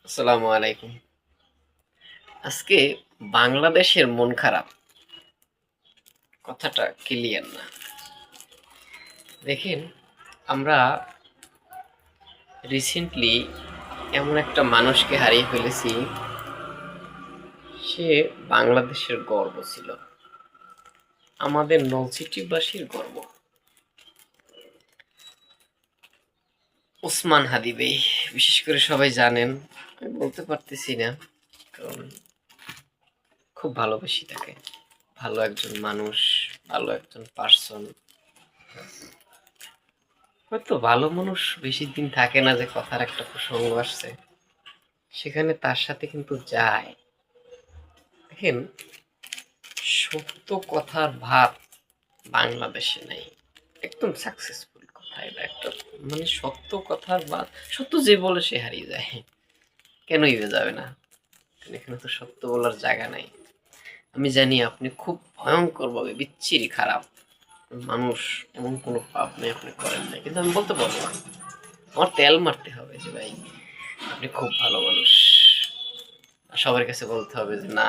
আসসালামু আলাইকুম। আজকে বাংলাদেশের মন খারাপ কথাটা ক্লিয়ার না। দেখেন, আমরা রিসেন্টলি এমন একটা মানুষকে হারিয়ে ফেলেছি। সে বাংলাদেশের গর্ব ছিল, আমাদের নলছিটিবাসীর গর্ব। ওসমান হাদি বেই, বিশেষ করে সবাই জানেন। আমি বলতে পারতেছি না, কারণ খুব ভালোবাসি তাকে। ভালো একজন মানুষ, ভালো একজন পার্সন। হয়তো ভালো মানুষ বেশি দিন থাকে না, যে কথার একটা প্রসঙ্গ আসছে সেখানে তার সাথে কিন্তু যায়। দেখেন, সত্য কথার ভাব বাংলাদেশে নেই। একদম সাকসেসফুল কথা এটা একটা, মানে সত্য কথার ভাব, সত্য যে বলে সে হারিয়ে যায়। কেনই যাবে না? এখানে তো সত্য বলার জায়গা নাই। আমি জানি আপনি খুব ভয়ঙ্কর ভাবে বিচ্ছিরি খারাপ মানুষ, এমন কোনো পাপ নেই আপনি করেন নাই, কিন্তু আমি বলতে পারবো না। আমার তেল মারতে হবে যে ভাই আপনি খুব ভালো মানুষ। সবার কাছে বলতে হবে যে না,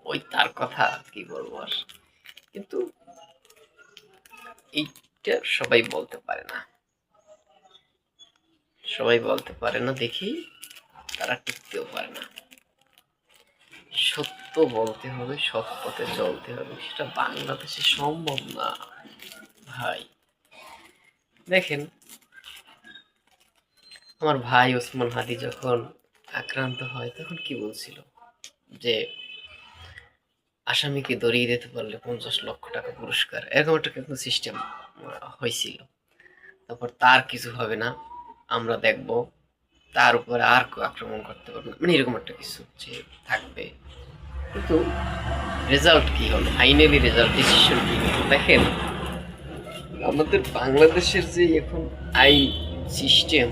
ওই তার কথা কি বলবো আর। কিন্তু এইটা সবাই বলতে পারে না, সবাই বলতে পারে না দেখি তারা টিকতেও পারে না। সত্য বলতে হবে, সৎ পথে চলতে হবে, সেটা বাংলাদেশে সম্ভব না ভাই। দেখেন, আমার ভাই ওসমান হাদি যখন আক্রান্ত হয় তখন কি বলছিল যে আসামিকে ধরিয়ে দিতে পারলে 50 লক্ষ টাকা পুরস্কার, এরকম একটা কিন্তু সিস্টেম হয়েছিল। তারপর তার কিছু হবে না, আমরা দেখব, তার উপরে আর কেউ আক্রমণ করতে পারবে না, মানে এরকম একটা কিছু যে থাকবে। কিন্তু রেজাল্ট কি হলো? ফাইনালি রেজাল্ট, ডিসিশন কি হলো? দেখেন, আমাদের বাংলাদেশের যে এখন আইন সিস্টেম,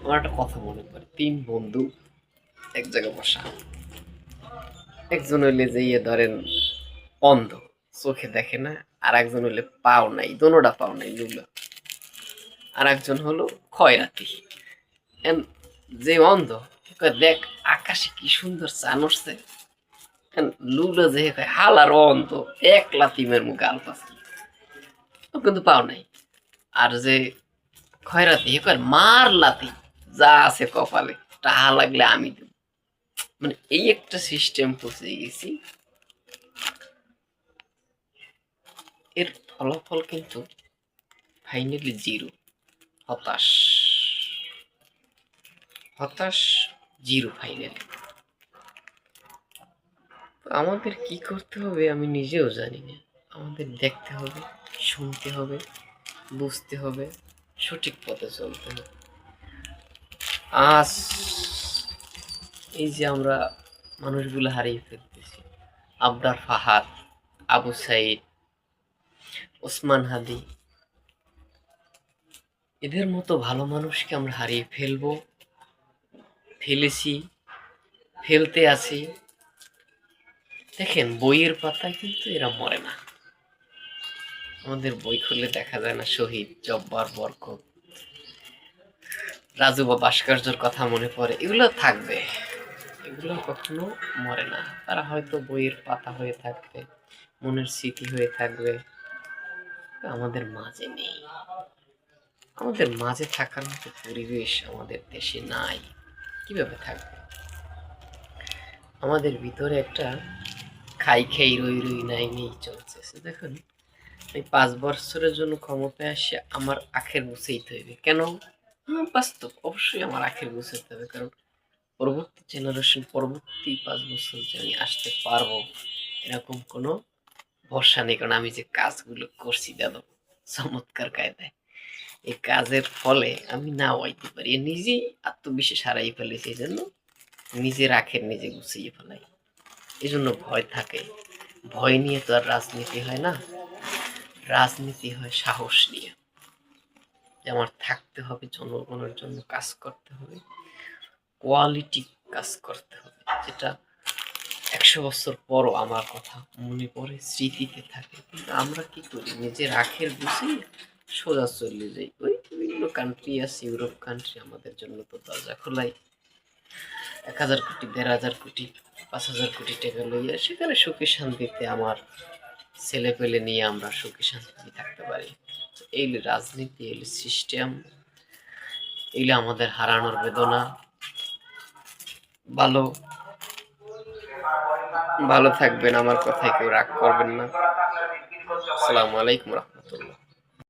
আমার একটা কথা মনে পড়ে। 3 বন্ধু এক জায়গায় বসা, একজন হইলে যে ধরেন অন্ধ, চোখে দেখে না, আর একজন হইলে পাও নাই, দোনোটা পাও নাই লুলা, আর একজন হলো খয়রাতি। যে অন্ধ দেখ আকাশে কি সুন্দর চান উঠছে, লুলো যে হালার অন্ধ, এক লাথি মের মুখে আলপাছে, ও কিন্তু পাও নাই। আর যে খয়রাতি মার লাথি, যা আছে কপালে টাহা লাগলে আমি দেব। মানে এই একটা সিস্টেম পৌঁছে গেছি। এর ফলাফল কিন্তু ফাইনালি জিরো। হতাশ, হতাশ, জিরো ফাইনালি। আমাদের কি করতে হবে আমি নিজেও জানি না। আমাদের দেখতে হবে, শুনতে হবে, বুঝতে হবে, সঠিক পথে চলতে হবে। আজ এই যে আমরা মানুষগুলো হারিয়ে ফেলতেছি, আবরার ফাহাদ, আবু সাইদ, ওসমান হাদি, এদের মতো ভালো মানুষকে আমরা হারিয়ে ফেলবো, ফেলেছি, ফেলতে আছি। দেখেন, বইয়ের পাতায় কিন্তু এরা মরে না। আমাদের বই খুললে দেখা যায় না শহীদ, জব্বার, বরকত, রাজু বা ভাস্কর্যের কথা মনে পড়ে। এগুলো থাকবে, এগুলো কখনো মরে না। তারা হয়তো বইয়ের পাতা হয়ে থাকবে, মনের স্মৃতি হয়ে থাকবে, আমাদের মাঝে নেই। আমাদের মাঝে থাকার মতো পরিবেশ আমাদের দেশে নাই। কিভাবে থাকবে? আমাদের ভিতরে একটা খাই খাই রই রই নাই নেই চলছে। দেখুন, এই 5 বছরের জন্য ক্ষমতায় আসে আমার আখের গুছাইতে হইবে কেন? বাস্তব, অবশ্যই আমার আখের গুছাইতে হবে, কারণ পরবর্তী জেনারেশন, পরবর্তী 5 বছর যে আমি আসতে পারবো এরকম কোনো ভরসা নেই। কারণ আমি যে কাজগুলো করছি দাদা চমৎকার কায়দায়, এই কাজের ফলে আমি না হইতে পারি, নিজেই আত্মবিশ্বাস হারাই ফেলেছি। এই জন্য নিজের আখের নিজে গুছিয়ে ফেলাই, এই জন্য ভয় থাকে। ভয় নিয়ে তো আর রাজনীতি হয় না, রাজনীতি হয় সাহস নিয়ে। যে আমার থাকতে হবে, জনগণের জন্য কাজ করতে হবে, কোয়ালিটি কাজ করতে হবে, যেটা 100 বছর পরও আমার কথা মনে পড়ে, স্মৃতিতে থাকে। কিন্তু আমরা কি করি, নিজের আখের গুছিয়ে সোজা চলে যাই। ওই বিভিন্ন কান্ট্রি আছে, ইউরোপ কান্ট্রি আমাদের জন্য তো দরজা খোলাই। 1,000 কোটি 1,500 কোটি 5,000 কোটি টাকা লইয়া সেখানে সুখে শান্তিতে আমার ছেলে পেলে নিয়ে আমরা সুখে শান্তিতে থাকতে পারি। এই রাজনীতি, এই সিস্টেম, এগুলো আমাদের হারানোর বেদনা। ভালো ভালো থাকবেন, আমার কথায় কেউ রাগ করবেন না। আসসালামু আলাইকুম রহমতুল্লাহ।